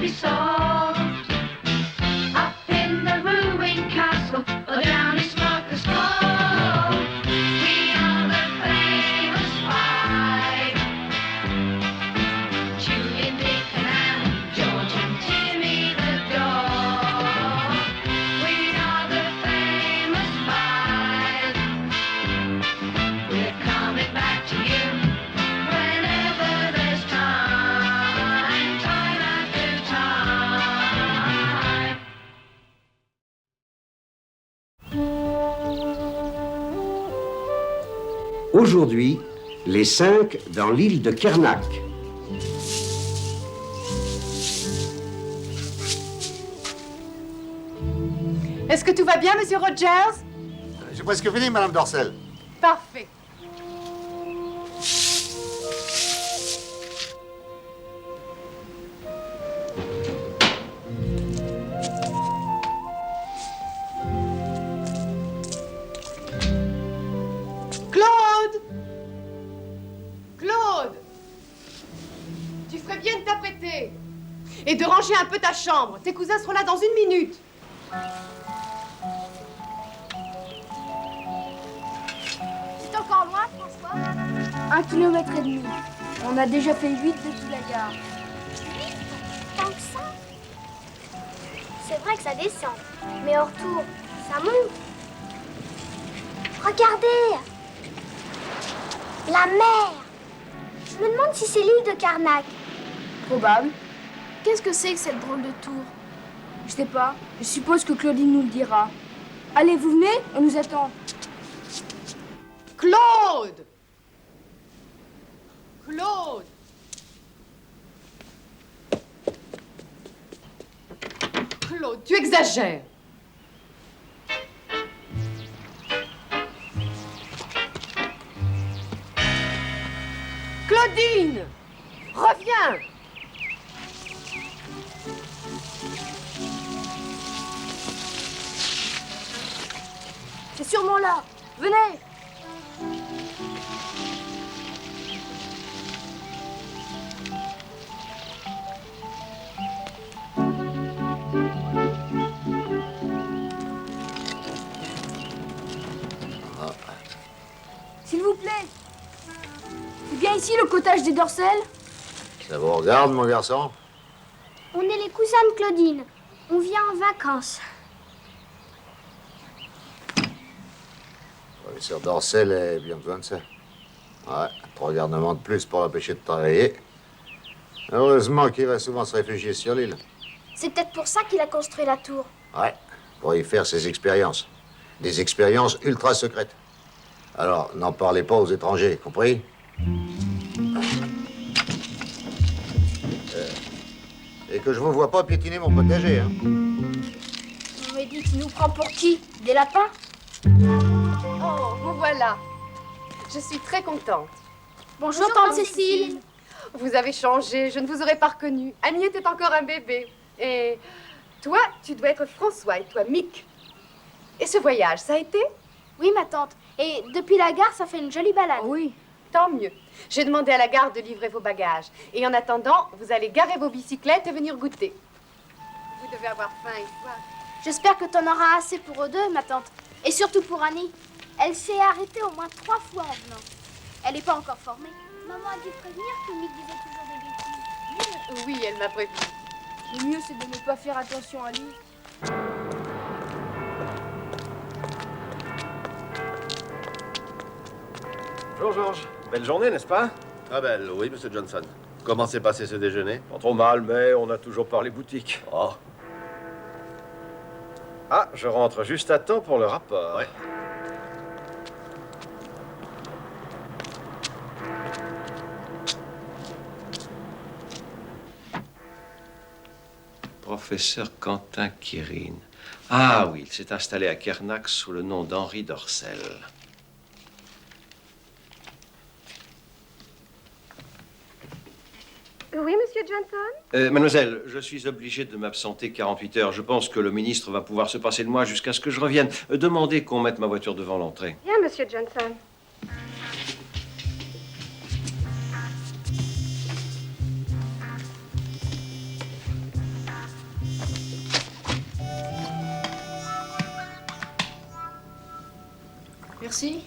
be solved. Up in the ruined castle, or down in Smuggler's Cove. We are the famous five. Julian, Dick and Anne, George and Timmy the dog. We are the famous five. We're coming back to you whenever there's time, time after time. Aujourd'hui, les 5 dans l'île de Kernak. Est-ce que tout va bien, Monsieur Rogers? J'ai presque fini, Madame Dorcel. Parfait. Claude! Claude! Tu ferais bien de t'apprêter et de ranger un peu ta chambre. Tes cousins seront là dans une minute. C'est encore loin, François? 1,5 km. On a déjà fait 8 depuis la gare. 8? Tant que ça? C'est vrai que ça descend, mais au retour, ça monte. Regardez! La mer! Je me demande si c'est l'île de Karnak. Probable. Qu'est-ce que c'est que cette drôle de tour? Je sais pas. Je suppose que Claudine nous le dira. Allez, vous venez? On nous attend. Claude! Claude! Claude, tu exagères. Claudine! Reviens! C'est sûrement là. Venez! S'il vous plaît. C'est bien ici le cottage des Dorcel? Ça vous regarde, mon garçon? On est les cousins de Claudine. On vient en vacances. Le professeur Dorcel a bien besoin de ça. Ouais, 3 garnements de plus pour l'empêcher de travailler. Heureusement qu'il va souvent se réfugier sur l'île. C'est peut-être pour ça qu'il a construit la tour. Ouais, pour y faire ses expériences. Des expériences ultra secrètes. Alors, n'en parlez pas aux étrangers, compris? Et que je vous vois pas piétiner mon potager, hein? Vous m'avez dit qu'il nous prend pour qui? Des lapins? Oh, vous voilà. Je suis très contente. Bonjour, tante Cécile. Vous avez changé, je ne vous aurais pas reconnu. Annie était encore un bébé. Et toi, tu dois être François et toi, Mick. Et ce voyage, ça a été? Oui, ma tante. Et depuis la gare, ça fait une jolie balade. Oui. Tant mieux. J'ai demandé à la gare de livrer vos bagages. Et en attendant, vous allez garer vos bicyclettes et venir goûter. Vous devez avoir faim et soif. J'espère que t'en auras assez pour eux deux, ma tante. Et surtout pour Annie. Elle s'est arrêtée au moins 3 fois en venant. Elle n'est pas encore formée. Maman a dû prévenir que Mick disait toujours des bêtises. Oui, elle m'a prévenu. Le mieux, c'est de ne pas faire attention à lui. Bonjour Georges. Belle journée, n'est-ce pas? Ah belle, oui, monsieur Johnson. Comment s'est passé ce déjeuner? Pas trop mal, mais on a toujours parlé boutique. Oh, Ah, je rentre juste à temps pour le rapport. ouais. Professeur Quentin Quirine. Ah oui, il s'est installé à Kernak sous le nom d'Henri Dorcel. Oui, monsieur Johnson? Mademoiselle, je suis obligé de m'absenter 48 heures. Je pense que le ministre va pouvoir se passer de moi jusqu'à ce que je revienne. Demandez qu'on mette ma voiture devant l'entrée. Bien, monsieur Johnson. Merci.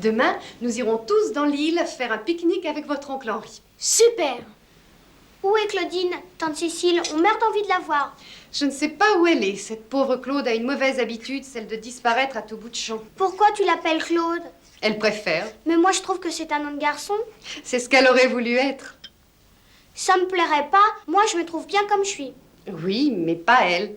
Demain, nous irons tous dans l'île faire un pique-nique avec votre oncle Henri. Super. Où est Claudine? Tante Cécile, on meurt d'envie de la voir. Je ne sais pas où elle est. Cette pauvre Claude a une mauvaise habitude, celle de disparaître à tout bout de champ. Pourquoi tu l'appelles Claude? Elle préfère. Mais moi je trouve que c'est un nom de garçon. C'est ce qu'elle aurait voulu être. Ça me plairait pas, moi je me trouve bien comme je suis. Oui, mais pas elle.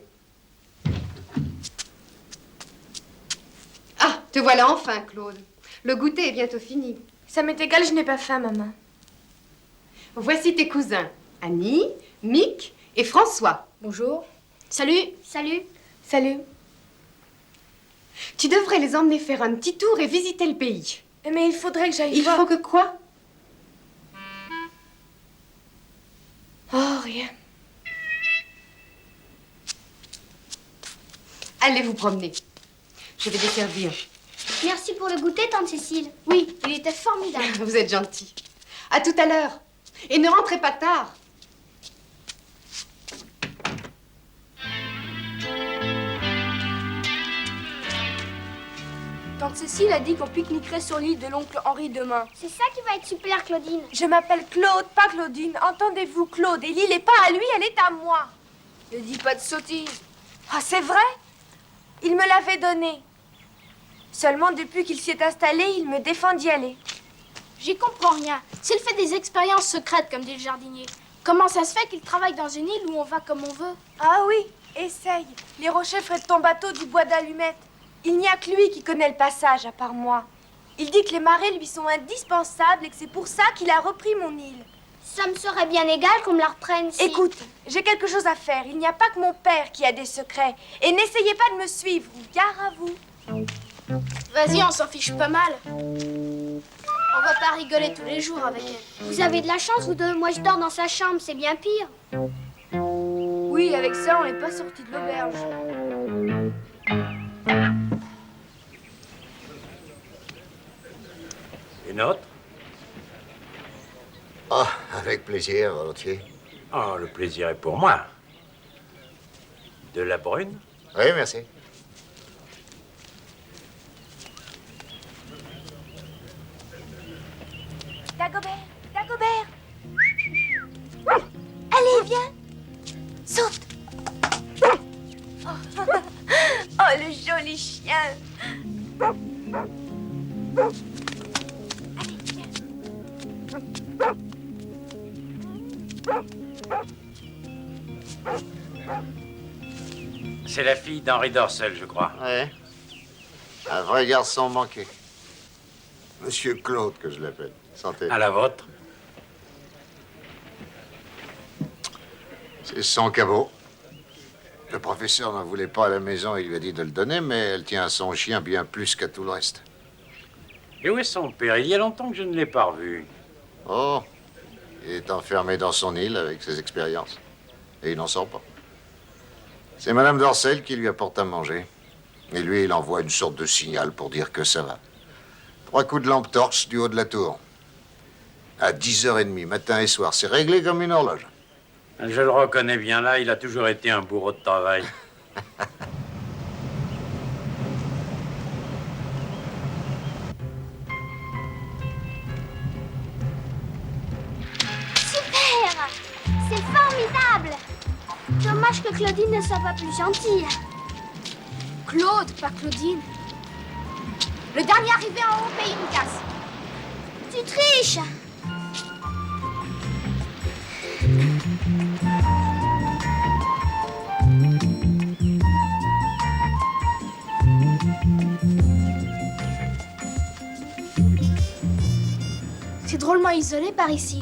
Ah, te voilà enfin, Claude. Le goûter est bientôt fini. Ça m'est égal, je n'ai pas faim, maman. Voici tes cousins. Annie, Mick et François. Bonjour. Salut. Salut. Salut. Tu devrais les emmener faire un petit tour et visiter le pays. Mais il faudrait que j'aille Il voir. faut que quoi? Oh, rien. Allez vous promener. Je vais desservir. Merci pour le goûter, tante Cécile. Oui, il était formidable. Vous êtes gentil. À tout à l'heure. Et ne rentrez pas tard. Tante Cécile a dit qu'on pique-niquerait sur l'île de l'oncle Henri demain. C'est ça qui va être super, Claudine. Je m'appelle Claude, pas Claudine. Entendez-vous, Claude? Et l'île n'est pas à lui, elle est à moi. Ne dis pas de sottises. Ah, c'est vrai? Il me l'avait donnée. Seulement, depuis qu'il s'y est installé, il me défend d'y aller. J'y comprends rien. S'il fait des expériences secrètes, comme dit le jardinier, comment ça se fait qu'il travaille dans une île où on va comme on veut? Ah oui, essaye. Les rochers feraient de ton bateau du bois d'allumette. Il n'y a que lui qui connaît le passage, à part moi. Il dit que les marées lui sont indispensables et que c'est pour ça qu'il a repris mon île. Ça me serait bien égal qu'on me la reprenne si... Écoute, j'ai quelque chose à faire. Il n'y a pas que mon père qui a des secrets. Et n'essayez pas de me suivre. Gare à vous. Vas-y, on s'en fiche pas mal. On va pas rigoler tous les jours avec elle. Vous avez de la chance, vous deux. Moi, je dors dans sa chambre, c'est bien pire. Oui, avec ça, on n'est pas sorti de l'auberge. Une autre? Oh, avec plaisir, volontiers. Oh, le plaisir est pour moi. De la brune? Oui, merci. Dagobert, Dagobert. Allez, viens. Saute. Oh, le joli chien. Allez, viens. C'est la fille d'Henri Dorcel, je crois. Ouais. Un vrai garçon manqué. Monsieur Claude, que je l'appelle. Santé. À la vôtre. C'est son caveau. Le professeur n'en voulait pas à la maison, il lui a dit de le donner, mais elle tient à son chien bien plus qu'à tout le reste. Et où est son père? Il y a longtemps que je ne l'ai pas revu. Oh, il est enfermé dans son île avec ses expériences. Et il n'en sort pas. C'est Madame Dorcel qui lui apporte à manger. Et lui, il envoie une sorte de signal pour dire que ça va. 3 coups de lampe torche du haut de la tour. À 10h30, matin et soir. C'est réglé comme une horloge. Je le reconnais bien là, il a toujours été un bourreau de travail. Super! C'est formidable! Dommage que Claudine ne soit pas plus gentille. Claude, pas Claudine. Le dernier arrivé en haut paye une casse. Tu triches! C'est drôlement isolé par ici.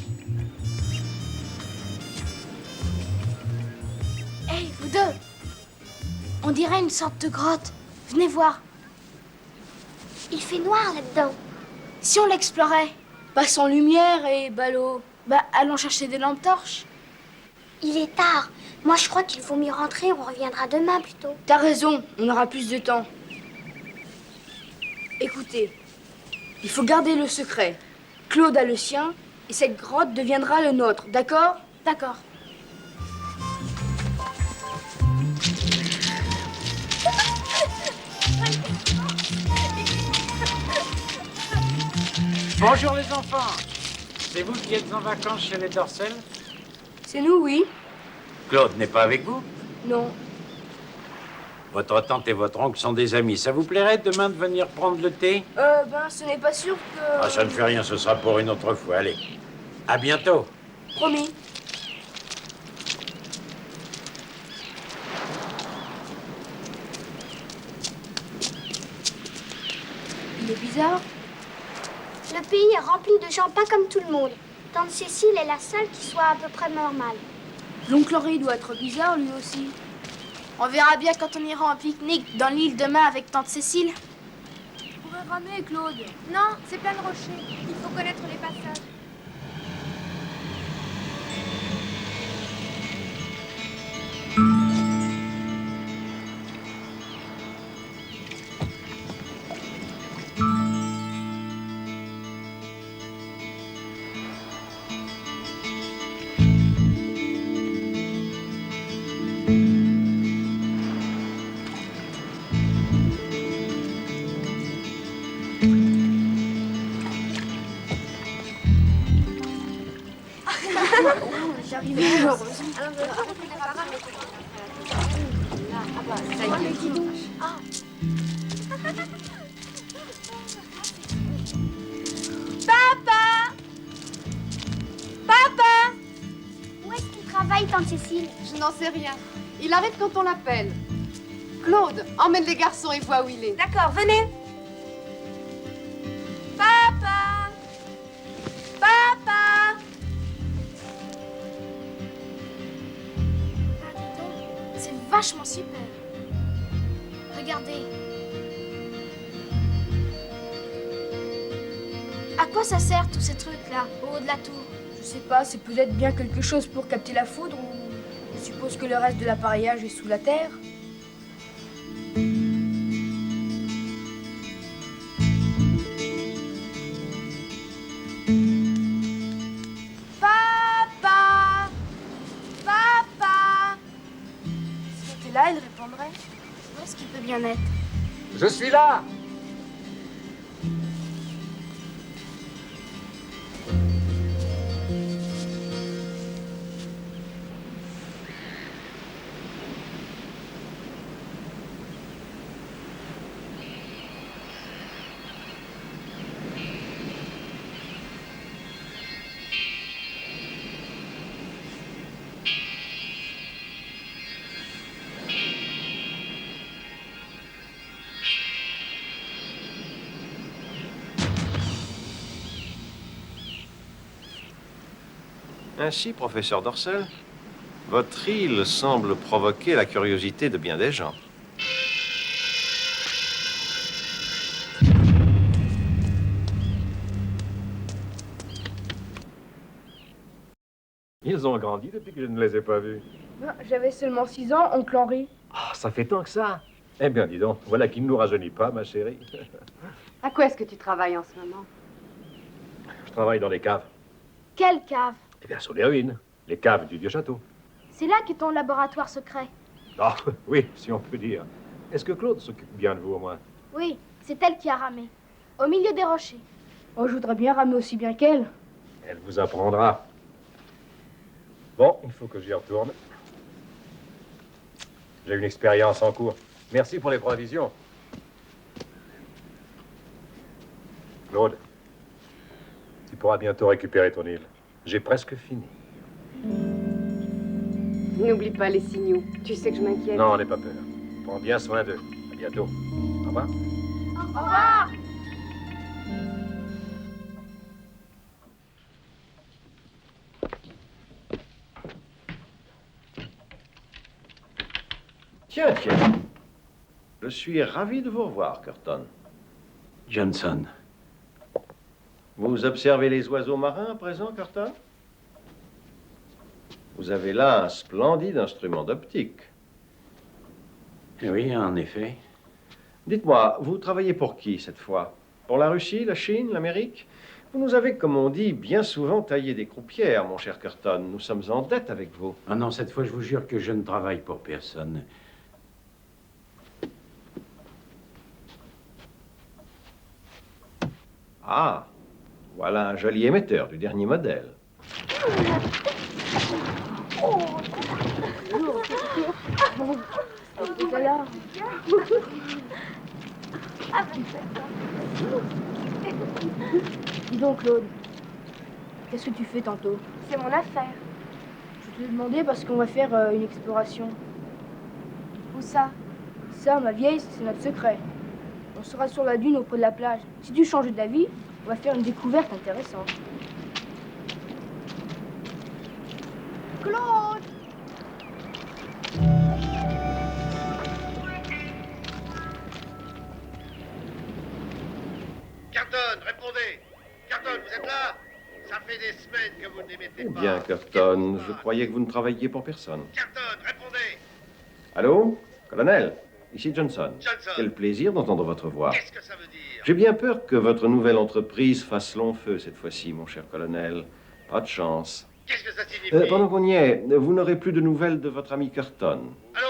Hey, vous deux! On dirait une sorte de grotte. Venez voir. Il fait noir là-dedans. Si on l'explorait? Pas sans lumière et ballot. Bah, allons chercher des lampes torches. Il est tard. Moi, je crois qu'il faut mieux rentrer. On reviendra demain plutôt. T'as raison, on aura plus de temps. Écoutez, il faut garder le secret. Claude a le sien et cette grotte deviendra le nôtre, d'accord? D'accord. Bonjour les enfants. C'est vous qui êtes en vacances chez les Dorcel? C'est nous, oui. Claude n'est pas avec vous? Non. Votre tante et votre oncle sont des amis. Ça vous plairait demain de venir prendre le thé? Ben, ce n'est pas sûr que... Ah, ça ne fait rien, ce sera pour une autre fois. Allez, à bientôt. Promis. Il est bizarre. Le pays est rempli de gens pas comme tout le monde. Tante Cécile est la seule qui soit à peu près normale. L'oncle Henri doit être bizarre, lui aussi. On verra bien quand on ira en pique-nique dans l'île demain avec tante Cécile. On pourrait ramer, Claude. Non, c'est plein de rochers. Il faut connaître les passages. J'arrive heureusement. Papa! Papa! Où est-ce qu'il travaille, tante Cécile? Je n'en sais rien. Il arrive quand on l'appelle. Claude, emmène les garçons et vois où il est. D'accord, venez. Papa! Papa! Ah, dis donc, c'est vachement super. Regardez. À quoi ça sert tous ces trucs-là, au haut de la tour? Je sais pas, c'est peut-être bien quelque chose pour capter la foudre ou... Je suppose que le reste de l'appareillage est sous la terre. Papa! Papa! Si on était là, il répondrait. Où est-ce qu'il peut bien être? Je suis là. Ainsi, professeur Dorcel, votre île semble provoquer la curiosité de bien des gens. Ils ont grandi depuis que je ne les ai pas vus. J'avais seulement 6 ans, oncle Henri. Ah, ça fait tant que ça. Eh bien, dis donc, voilà qui ne nous rajeunit pas, ma chérie. À quoi est-ce que tu travailles en ce moment? Je travaille dans les caves. Quelle cave? Eh bien, sur les ruines. Les caves du vieux château. C'est là qu'est ton laboratoire secret. Ah, oui, si on peut dire. Est-ce que Claude s'occupe bien de vous, au moins? Oui, c'est elle qui a ramé. Au milieu des rochers. Oh, je voudrais bien ramer aussi bien qu'elle. Elle vous apprendra. Bon, il faut que j'y retourne. J'ai une expérience en cours. Merci pour les provisions. Claude, tu pourras bientôt récupérer ton île. J'ai presque fini. N'oublie pas les signaux. Tu sais que je m'inquiète. Non, n'aie pas peur. Prends bien soin d'eux. À bientôt. Au revoir. Au revoir. Tiens, tiens. Je suis ravi de vous revoir, Curtin. Johnson. Vous observez les oiseaux marins à présent, Curtin? Vous avez là un splendide instrument d'optique. Oui, en effet. Dites-moi, vous travaillez pour qui cette fois? Pour la Russie, la Chine, l'Amérique? Vous nous avez, comme on dit, bien souvent taillé des croupières, mon cher Curtin. Nous sommes en dette avec vous. Ah non, cette fois, je vous jure que je ne travaille pour personne. Ah, Voilà un joli émetteur du dernier modèle. Voilà. Dis donc, Claude, qu'est-ce que tu fais tantôt? C'est mon affaire. Je te demandais parce qu'on va faire une exploration. Où ça? Ça, ma vieille, c'est notre secret. On sera sur la dune auprès de la plage. Si tu changes d'avis, on va faire une découverte intéressante. Claude! Carton, répondez. Carton, vous êtes là? Ça fait des semaines que vous n'émettez Eh pas. bien, Curton, je croyais que vous ne travailliez pour personne. Carton, répondez. Allô? Colonel, ici Johnson. Johnson. Quel plaisir d'entendre votre voix. Qu'est-ce que ça veut dire? J'ai bien peur que votre nouvelle entreprise fasse long feu cette fois-ci, mon cher colonel. Pas de chance. Qu'est-ce que ça signifie? Pendant qu'on y est, vous n'aurez plus de nouvelles de votre ami Curton. Allô?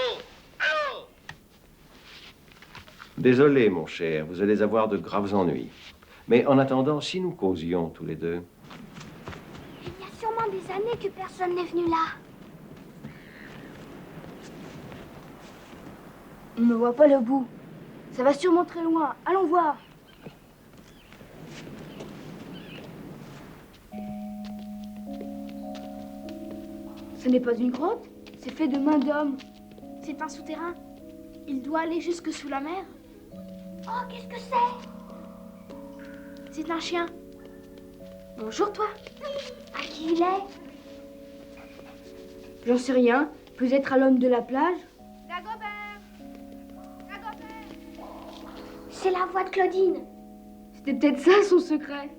Allô? Désolé, mon cher, vous allez avoir de graves ennuis. Mais en attendant, si nous causions tous les deux... Il y a sûrement des années que personne n'est venu là. On ne voit pas le bout. Ça va sûrement très loin. Allons voir. Ce n'est pas une grotte, c'est fait de main d'homme. C'est un souterrain. Il doit aller jusque sous la mer. Oh, qu'est-ce que c'est? C'est un chien. Bonjour, toi. À qui il est? J'en sais rien. Peut-être à l'homme de la plage. Dagobert! Dagobert! C'est la voix de Claudine. C'était peut-être ça son secret.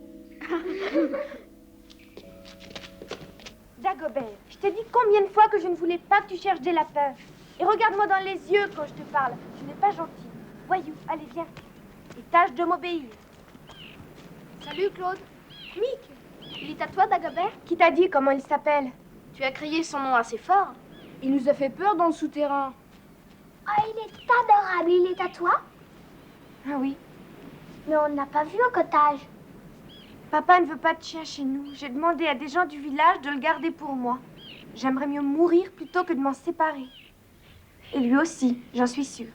Dagobert, je t'ai dit combien de fois que je ne voulais pas que tu cherches des lapins. Et regarde-moi dans les yeux quand je te parle. Tu n'es pas gentil. Voyou, allez, viens. Et tâche de m'obéir. Salut, Claude. Mick, Il est à toi, Dagobert? qui t'a dit comment il s'appelle? Tu as crié son nom assez fort. Il nous a fait peur dans le souterrain. Oh, il est adorable. Il est à toi? Ah oui. Mais on n'a pas vu au cottage. Papa ne veut pas de chien chez nous. J'ai demandé à des gens du village de le garder pour moi. J'aimerais mieux mourir plutôt que de m'en séparer. Et lui aussi, j'en suis sûre.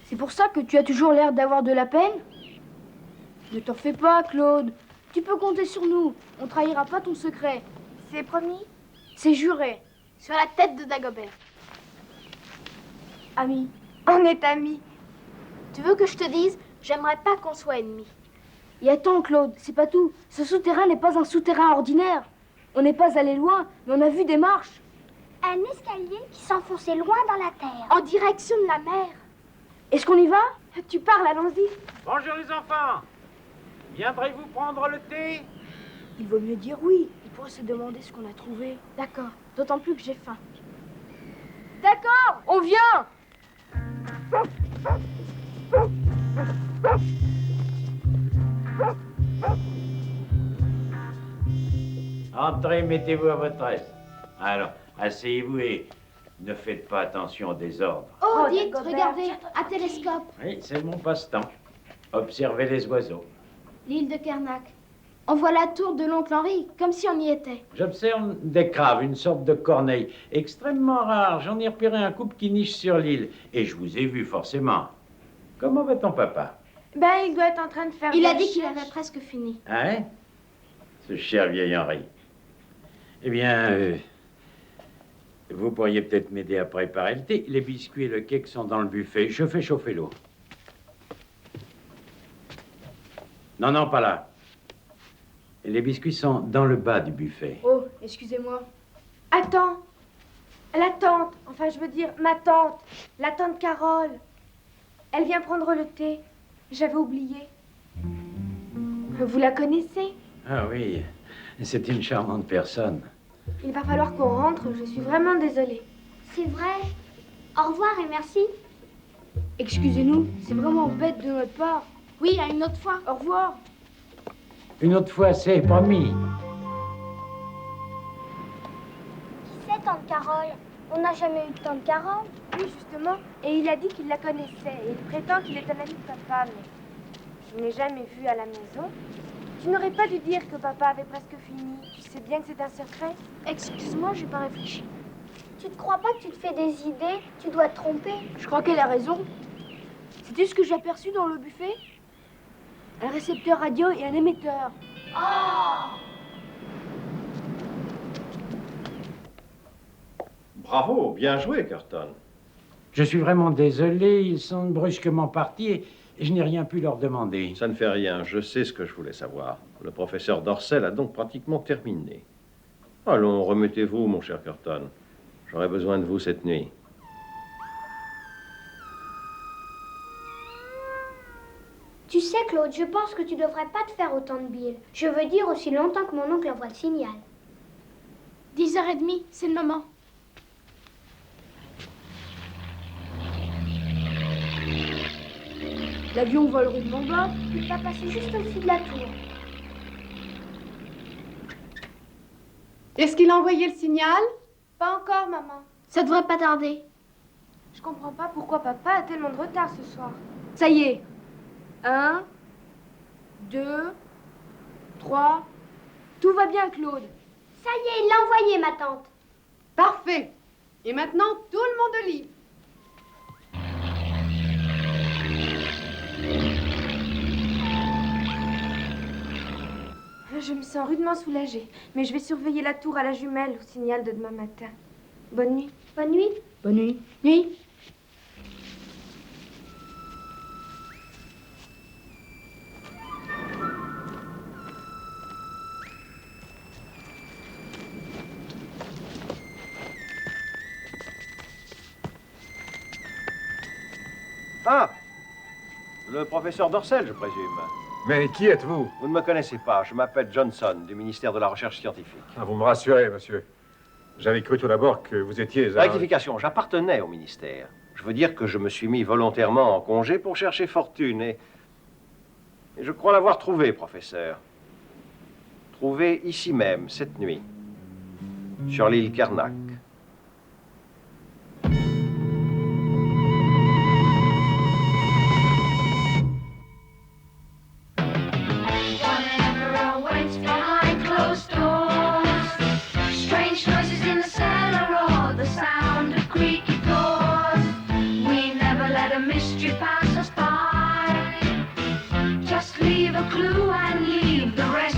C'est pour ça que tu as toujours l'air d'avoir de la peine? Ne t'en fais pas, Claude. Tu peux compter sur nous. On trahira pas ton secret. C'est promis? C'est juré. Sur la tête de Dagobert. Ami. On est amis. Tu veux que je te dise? J'aimerais pas qu'on soit ennemis. Et attends, Claude, c'est pas tout. Ce souterrain n'est pas un souterrain ordinaire. On n'est pas allé loin, mais on a vu des marches. Un escalier qui s'enfonçait loin dans la terre. En direction de la mer. Est-ce qu'on y va? Tu parles, allons-y. Bonjour les enfants. Viendrez-vous prendre le thé? Il vaut mieux dire oui. Il pourrait se demander ce qu'on a trouvé. D'accord. D'autant plus que j'ai faim. D'accord, on vient. Entrez, mettez-vous à votre aise. Alors, asseyez-vous et ne faites pas attention au désordre. Oh, dites, Dagobert, regardez, un télescope. Oui, c'est mon passe-temps. Observez les oiseaux. L'île de Kernak. On voit la tour de l'oncle Henri, comme si on y était. J'observe des craves, une sorte de corneille, extrêmement rare. J'en ai repéré un couple qui niche sur l'île. Et je vous ai vu, forcément. Comment va ton papa? Ben, il doit être en train de faire Il des a dit qu'il recherches. avait presque fini. Hein? Ce cher vieil Henri. Eh bien, vous pourriez peut-être m'aider à préparer le thé. Les biscuits et le cake sont dans le buffet. Je fais chauffer l'eau. Non, non, pas là. Les biscuits sont dans le bas du buffet. Oh, excusez-moi. Attends. La tante, enfin je veux dire ma tante, la tante Carole. Elle vient prendre le thé. J'avais oublié. Vous la connaissez? Ah oui, c'est une charmante personne. Il va falloir qu'on rentre, je suis vraiment désolée. C'est vrai. Au revoir et merci. Excusez-nous, c'est vraiment bête de notre part. Oui, à une autre fois. Au revoir. Une autre fois, c'est promis. Qui c'est, tante Carole? On n'a jamais eu de tante Carole. Oui, justement. Et il a dit qu'il la connaissait. Et il prétend qu'il est un ami de papa, mais je ne l'ai jamais vu à la maison. Tu n'aurais pas dû dire que papa avait presque fini. Tu sais bien que c'est un secret. Excuse-moi, j'ai pas réfléchi. Tu te crois pas que tu te fais des idées? Tu dois te tromper. Je crois qu'elle a raison. Sais-tu ce que j'ai aperçu dans le buffet? Un récepteur radio et un émetteur. Bravo, bien joué, Curtin. Je suis vraiment désolé, ils sont brusquement partis et je n'ai rien pu leur demander. Ça ne fait rien, je sais ce que je voulais savoir. Le professeur Dorcel a donc pratiquement terminé. Allons, remettez-vous, mon cher Curtin. J'aurai besoin de vous cette nuit. Tu sais, Claude, je pense que tu devrais pas te faire autant de billes. Je veux dire aussi longtemps que mon oncle envoie le signal. 10h30, c'est le moment. L'avion vole rudement bas. Il va passer juste au-dessus de la tour. Est-ce qu'il a envoyé le signal? Pas encore, maman. Ça devrait pas tarder. Je comprends pas pourquoi papa a tellement de retard ce soir. Ça y est. 1, 2, 3. Tout va bien, Claude. Ça y est, il l'a envoyé, ma tante. Parfait. Et maintenant, tout le monde au lit. Je me sens rudement soulagée. Mais je vais surveiller la tour à la jumelle au signal de demain matin. Bonne nuit. Bonne nuit. Bonne nuit. Nuit. Ah, le professeur Dorcel, je présume. Mais qui êtes-vous? Vous ne me connaissez pas, je m'appelle Johnson, du ministère de la Recherche scientifique. Ah, vous me rassurez, monsieur. J'avais cru tout d'abord que vous étiez un... Rectification, j'appartenais au ministère. Je veux dire que je me suis mis volontairement en congé pour chercher fortune et je crois l'avoir trouvé, professeur. Trouvé ici même, cette nuit, sur l'île Karnak. Whatever awaits behind closed doors. Strange noises in the cellar or the sound of creaky doors. We never let a mystery pass us by. Just leave a clue and leave the rest